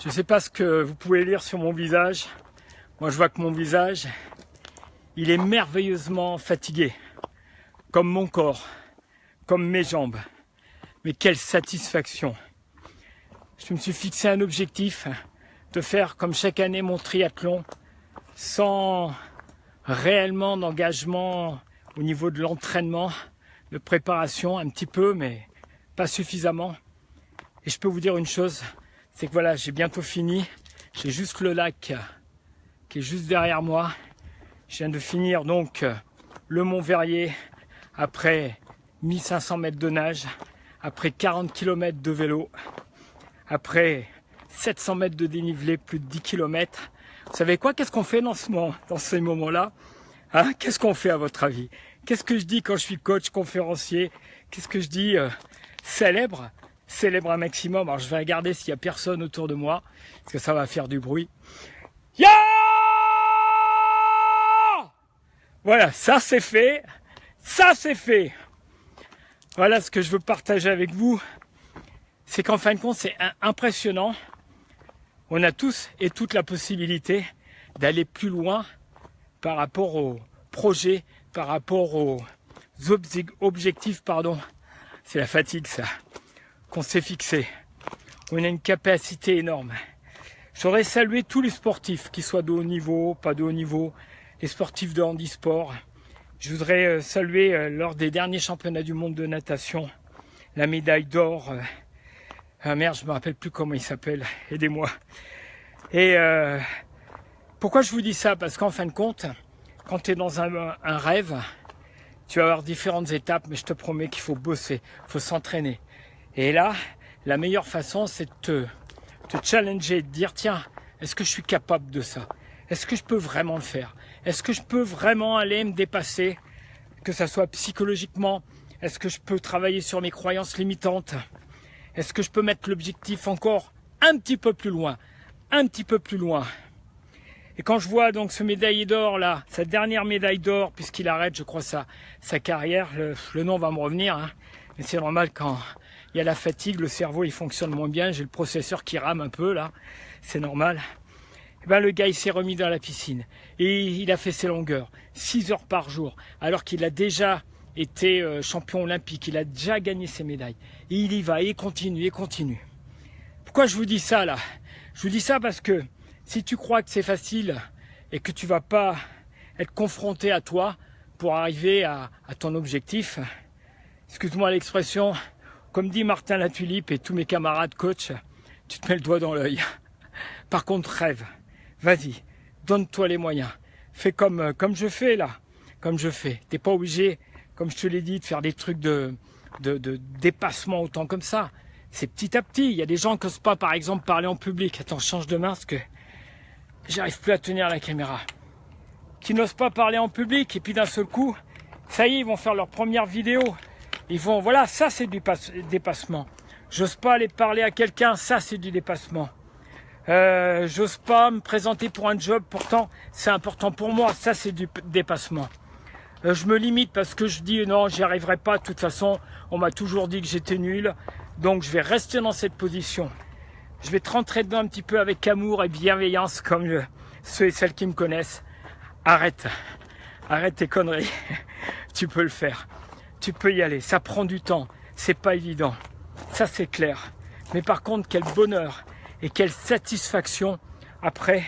Je ne sais pas ce que vous pouvez lire sur mon visage. Moi, je vois que mon visage, il est merveilleusement fatigué, comme mon corps, comme mes jambes. Mais quelle satisfaction! Je me suis fixé un objectif, de faire comme chaque année mon triathlon, sans réellement d'engagement au niveau de l'entraînement, de préparation, un petit peu, mais pas suffisamment. Et je peux vous dire une chose, c'est que voilà, j'ai bientôt fini. J'ai juste le lac qui est juste derrière moi. Je viens de finir donc le Mont Verrier après 1500 mètres de nage, après 40 km de vélo, après 700 mètres de dénivelé, plus de 10 km. Vous savez quoi? Qu'est-ce qu'on fait dans ces moments-là? Hein? Qu'est-ce qu'on fait à votre avis? Qu'est-ce que je dis quand je suis coach, conférencier? Qu'est-ce que je dis? Célèbre un maximum. Alors je vais regarder s'il n'y a personne autour de moi, parce que ça va faire du bruit. Ya! Voilà, ça c'est fait. Ça c'est fait. Voilà ce que je veux partager avec vous. C'est qu'en fin de compte, c'est impressionnant. On a tous et toute la possibilité d'aller plus loin par rapport aux projets, par rapport aux objectifs, c'est la fatigue ça, qu'on s'est fixé. On a une capacité énorme. J'aurais salué tous les sportifs, qu'ils soient de haut niveau, pas de haut niveau, les sportifs de handisport. Je voudrais saluer lors des derniers championnats du monde de natation, la médaille d'or. Merde, je me rappelle plus comment il s'appelle, aidez-moi. Et pourquoi je vous dis ça? Parce qu'en fin de compte, quand tu es dans un rêve, tu vas avoir différentes étapes, mais je te promets qu'il faut bosser, il faut s'entraîner. Et là, la meilleure façon, c'est de te challenger, de dire, tiens, est-ce que je suis capable de ça? Est-ce que je peux vraiment le faire? Est-ce que je peux vraiment aller me dépasser, que ça soit psychologiquement? Est-ce que je peux travailler sur mes croyances limitantes? Est-ce que je peux mettre l'objectif encore un petit peu plus loin? Un petit peu plus loin. Et quand je vois donc ce médaillé d'or là, sa dernière médaille d'or, puisqu'il arrête, je crois, sa carrière, le nom va me revenir, hein, mais c'est normal quand il y a la fatigue, le cerveau il fonctionne moins bien, j'ai le processeur qui rame un peu là, c'est normal. Et ben le gars il s'est remis dans la piscine et il a fait ses longueurs, 6 heures par jour, alors qu'il a déjà été champion olympique, il a déjà gagné ses médailles. Et il y va, et continue, et continue. Pourquoi je vous dis ça là? Je vous dis ça parce que si tu crois que c'est facile et que tu vas pas être confronté à toi pour arriver à ton objectif, excuse-moi l'expression, comme dit Martin Latulippe et tous mes camarades coachs, tu te mets le doigt dans l'œil. Par contre, rêve, vas-y, donne-toi les moyens. Fais comme je fais là, comme je fais. T'es pas obligé, comme je te l'ai dit, de faire des trucs de dépassement autant comme ça. C'est petit à petit. Il y a des gens qui n'osent pas, par exemple, parler en public. Attends, je change de main parce que j'arrive plus à tenir la caméra. Qui n'osent pas parler en public et puis d'un seul coup, ça y est, ils vont faire leur première vidéo. Ils vont, voilà, ça c'est du dépassement. J'ose pas aller parler à quelqu'un, ça c'est du dépassement. J'ose pas me présenter pour un job, pourtant c'est important pour moi, ça c'est du dépassement. Je me limite parce que je dis non, j'y arriverai pas, de toute façon, on m'a toujours dit que j'étais nul, donc je vais rester dans cette position. Je vais te rentrer dedans un petit peu avec amour et bienveillance, comme ceux et celles qui me connaissent. Arrête tes conneries, tu peux le faire, tu peux y aller, ça prend du temps, c'est pas évident, ça c'est clair. Mais par contre, quel bonheur et quelle satisfaction après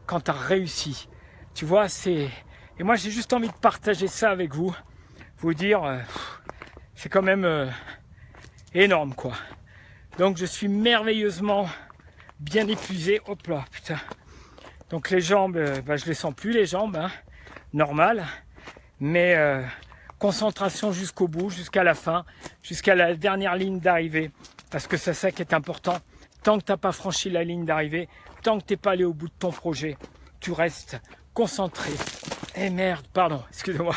quand tu as réussi. Tu vois, et moi j'ai juste envie de partager ça avec vous, vous dire, c'est quand même énorme quoi. Donc je suis merveilleusement bien épuisé. Hop là, putain. Donc les jambes, je les sens plus les jambes, hein, normal. Mais concentration jusqu'au bout, jusqu'à la fin, jusqu'à la dernière ligne d'arrivée. Parce que c'est ça qui est important. Tant que tu n'as pas franchi la ligne d'arrivée, tant que tu n'es pas allé au bout de ton projet, tu restes concentré. Eh merde, pardon, excusez-moi.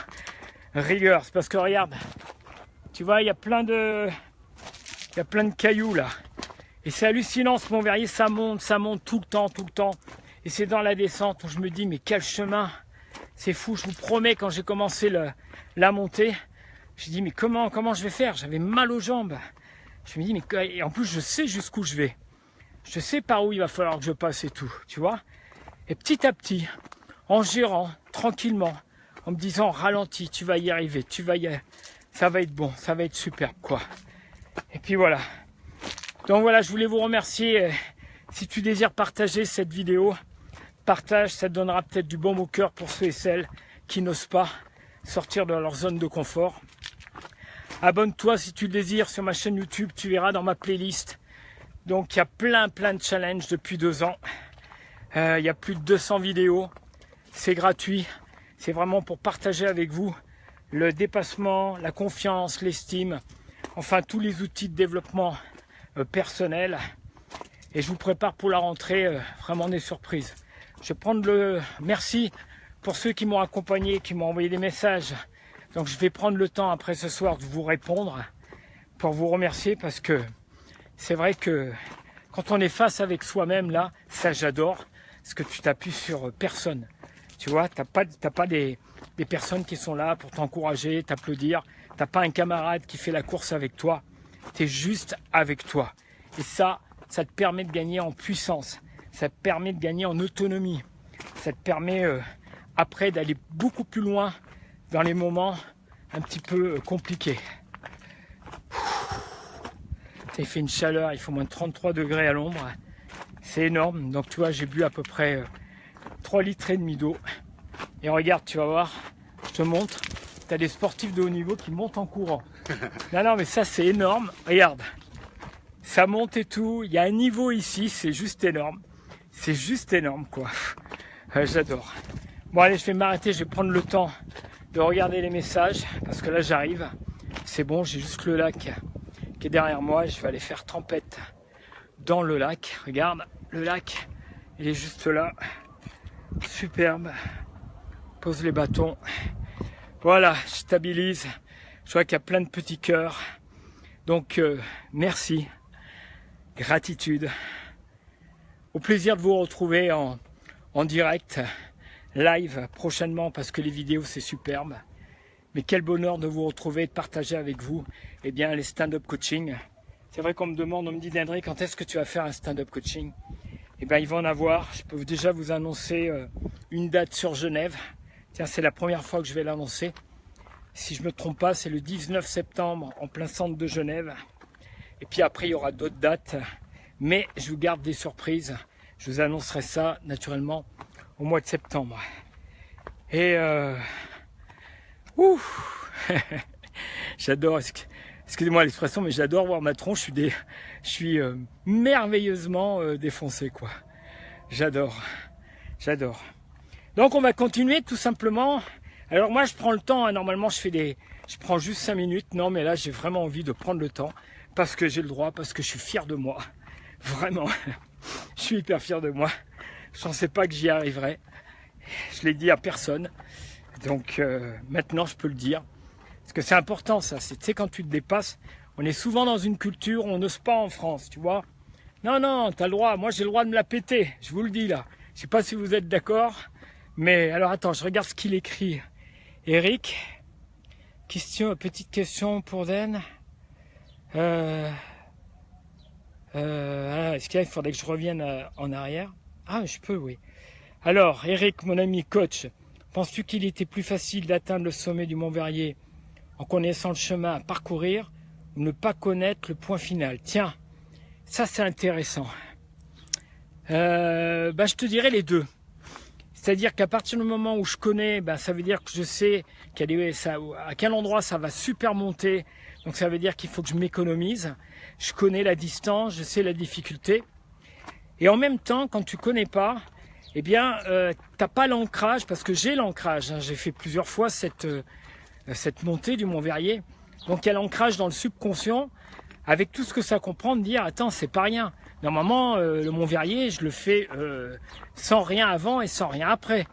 Rigueur, c'est parce que regarde, tu vois, il y a plein de cailloux là. Et c'est hallucinant ce Mont Verrier, ça monte tout le temps. Et c'est dans la descente où je me dis, mais quel chemin! C'est fou, je vous promets, quand j'ai commencé la montée, j'ai dit, mais comment je vais faire? J'avais mal aux jambes. Je me dis, mais et en plus, je sais jusqu'où je vais. Je sais par où il va falloir que je passe et tout, tu vois. Et petit à petit, en gérant tranquillement, en me disant ralentis, tu vas y arriver, ça va être bon, ça va être superbe quoi. Et puis voilà. Donc voilà, je voulais vous remercier. Si tu désires partager cette vidéo, partage, ça te donnera peut-être du baume au cœur pour ceux et celles qui n'osent pas sortir de leur zone de confort. Abonne-toi si tu le désires sur ma chaîne YouTube, tu verras dans ma playlist. Donc il y a plein de challenges depuis 2 ans. Il y a plus de 200 vidéos. C'est gratuit. C'est vraiment pour partager avec vous le dépassement, la confiance, l'estime, enfin tous les outils de développement personnel. Et je vous prépare pour la rentrée vraiment des surprises. Je vais prendre le merci pour ceux qui m'ont accompagné, qui m'ont envoyé des messages. Donc je vais prendre le temps après ce soir de vous répondre pour vous remercier parce que c'est vrai que quand on est face avec soi-même là, ça j'adore, parce que tu t'appuies sur personne. Tu vois, t'as pas des personnes qui sont là pour t'encourager, t'applaudir. T'as pas un camarade qui fait la course avec toi. Tu es juste avec toi. Et ça te permet de gagner en puissance. Ça te permet de gagner en autonomie. Ça te permet après d'aller beaucoup plus loin dans les moments un petit peu compliqués. Il fait une chaleur, il faut moins de 33 degrés à l'ombre. C'est énorme. Donc tu vois, j'ai bu à peu près 3 litres et demi d'eau. Et regarde, tu vas voir, je te montre, tu as des sportifs de haut niveau qui montent en courant. Non, mais ça c'est énorme. Regarde, ça monte et tout. Il y a un niveau ici, c'est juste énorme. C'est juste énorme quoi. J'adore. Bon allez, je vais m'arrêter, je vais prendre le temps de regarder les messages. Parce que là j'arrive. C'est bon, j'ai juste le lac qui est derrière moi. Je vais aller faire trempette dans le lac. Regarde, le lac, il est juste là. Superbe. Pose les bâtons. Voilà, je stabilise. Je vois qu'il y a plein de petits cœurs. Donc, merci. Gratitude. Au plaisir de vous retrouver en direct, live prochainement parce que les vidéos c'est superbe. Mais quel bonheur de vous retrouver, de partager avec vous les stand-up coaching. C'est vrai qu'on me demande, on me dit Dendré, quand est-ce que tu vas faire un stand-up coaching? Il va en avoir. Je peux déjà vous annoncer une date sur Genève. Tiens, c'est la première fois que je vais l'annoncer. Si je ne me trompe pas, c'est le 19 septembre en plein centre de Genève. Et puis après, il y aura d'autres dates. Mais je vous garde des surprises. Je vous annoncerai ça naturellement au mois de septembre. Et j'adore, excusez-moi l'expression, mais j'adore voir ma tronche. Je suis merveilleusement défoncé, quoi. J'adore. Donc on va continuer tout simplement. Alors moi je prends le temps, hein. Normalement je prends juste 5 minutes. Non mais là j'ai vraiment envie de prendre le temps parce que j'ai le droit, parce que je suis fier de moi. Vraiment, je suis hyper fier de moi. Je ne pensais pas que j'y arriverais. Je l'ai dit à personne. Donc maintenant je peux le dire. Parce que c'est important ça. Tu sais, quand tu te dépasses, on est souvent dans une culture où on n'ose pas en France, tu vois. Non, tu as le droit. Moi j'ai le droit de me la péter. Je vous le dis là. Je ne sais pas si vous êtes d'accord. Mais alors attends, je regarde ce qu'il écrit. Eric, petite question pour Den. Est-ce qu'il faudrait que je revienne en arrière? Ah, je peux, oui. Alors, Eric, mon ami coach, penses-tu qu'il était plus facile d'atteindre le sommet du Mont Verrier en connaissant le chemin à parcourir ou ne pas connaître le point final? Tiens, ça c'est intéressant. Je te dirais les deux. C'est-à-dire qu'à partir du moment où je connais, ça veut dire que je sais à quel endroit ça va super monter. Donc ça veut dire qu'il faut que je m'économise. Je connais la distance, je sais la difficulté. Et en même temps, quand tu connais pas, t'as pas l'ancrage, parce que j'ai l'ancrage. J'ai fait plusieurs fois cette montée du Mont Verrier. Donc il y a l'ancrage dans le subconscient, avec tout ce que ça comprend, de dire attends, c'est pas rien. Normalement, le Mont Verrier, je le fais sans rien avant et sans rien après.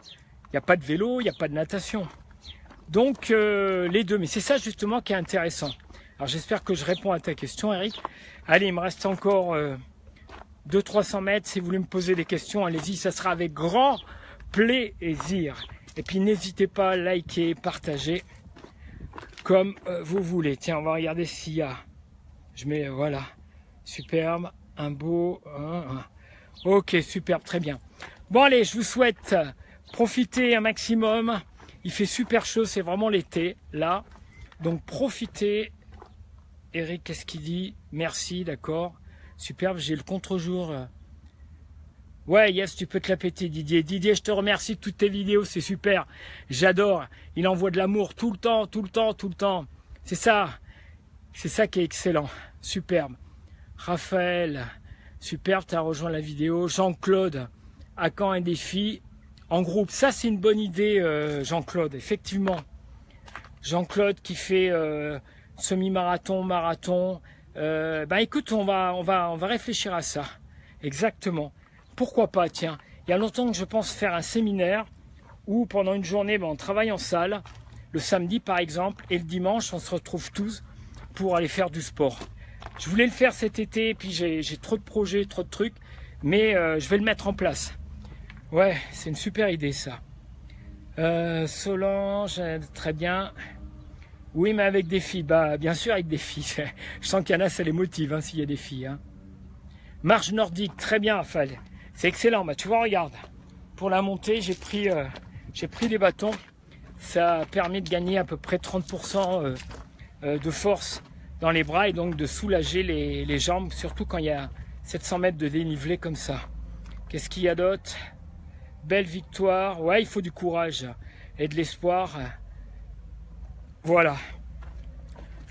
Il n'y a pas de vélo, il n'y a pas de natation. Donc les deux, mais c'est ça justement qui est intéressant. Alors j'espère que je réponds à ta question, Eric. Allez, il me reste encore 200-300 mètres. Si vous voulez me poser des questions, allez-y, ça sera avec grand plaisir. Et puis n'hésitez pas à liker, partager, comme vous voulez. Tiens, on va regarder s'il y a... voilà, superbe. un beau... Ok, superbe, très bien. Bon allez, je vous souhaite profiter un maximum. Il fait super chaud, c'est vraiment l'été, là. Donc profitez. Eric, qu'est-ce qu'il dit? Merci, d'accord. Superbe, j'ai le contre-jour. Ouais, yes, tu peux te la péter, Didier. Didier, je te remercie de toutes tes vidéos, c'est super. J'adore. Il envoie de l'amour tout le temps, tout le temps, tout le temps. C'est ça. C'est ça qui est excellent. Superbe. Raphaël, superbe, tu as rejoint la vidéo. Jean-Claude, à quand un défi en groupe? Ça, c'est une bonne idée, Jean-Claude, effectivement. Jean-Claude qui fait semi-marathon, marathon. Écoute, on va réfléchir à ça. Exactement. Pourquoi pas, tiens. Il y a longtemps que je pense faire un séminaire où pendant une journée, on travaille en salle. Le samedi, par exemple, et le dimanche, on se retrouve tous pour aller faire du sport. Je voulais le faire cet été, puis j'ai trop de projets, trop de trucs, mais je vais le mettre en place. Ouais, c'est une super idée, ça. Solange, très bien. Oui, mais avec des filles. Bah, bien sûr, avec des filles. Je sens qu'il y en a, ça les motive, hein, s'il y a des filles. Hein. Marche nordique, très bien, Raphaël. C'est excellent. Bah, tu vois, regarde. Pour la montée, j'ai pris des bâtons. Ça permet de gagner à peu près 30% de force dans les bras et donc de soulager les jambes, surtout quand il y a 700 mètres de dénivelé comme ça. Qu'est-ce qu'il y a d'autre? Belle victoire. Ouais, il faut du courage et de l'espoir. Voilà.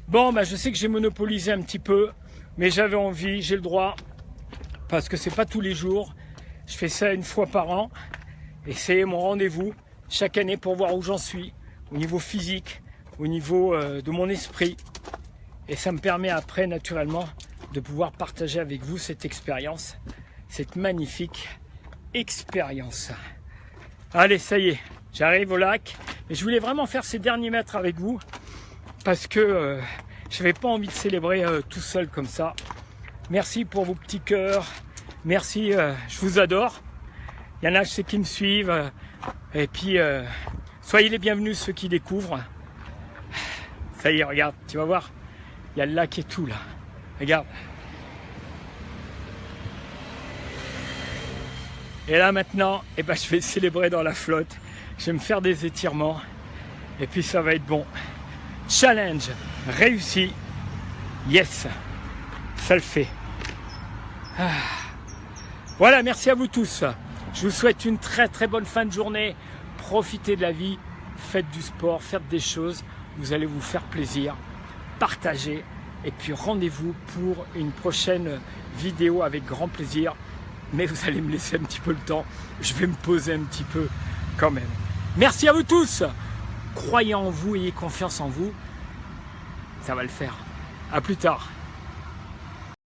Bon, je sais que j'ai monopolisé un petit peu, mais j'avais envie, j'ai le droit, parce que c'est pas tous les jours. Je fais ça une fois par an, et c'est mon rendez-vous chaque année pour voir où j'en suis, au niveau physique, au niveau de mon esprit. Et ça me permet après, naturellement, de pouvoir partager avec vous cette expérience, cette magnifique expérience. Allez, ça y est, j'arrive au lac. Et je voulais vraiment faire ces derniers mètres avec vous parce que je n'avais pas envie de célébrer tout seul comme ça. Merci pour vos petits cœurs. Merci, je vous adore. Il y en a, je sais, qui me suivent. Et puis, soyez les bienvenus ceux qui découvrent. Ça y est, regarde, tu vas voir. Il y a le lac et tout là. Regarde. Et là maintenant, je vais célébrer dans la flotte. Je vais me faire des étirements. Et puis ça va être bon. Challenge réussi. Yes. Ça le fait. Voilà, merci à vous tous. Je vous souhaite une très très bonne fin de journée. Profitez de la vie. Faites du sport, faites des choses. Vous allez vous faire plaisir. Partagez. Et puis rendez-vous pour une prochaine vidéo avec grand plaisir. Mais vous allez me laisser un petit peu le temps. Je vais me poser un petit peu quand même. Merci à vous tous. Croyez en vous, ayez confiance en vous. Ça va le faire. À plus tard.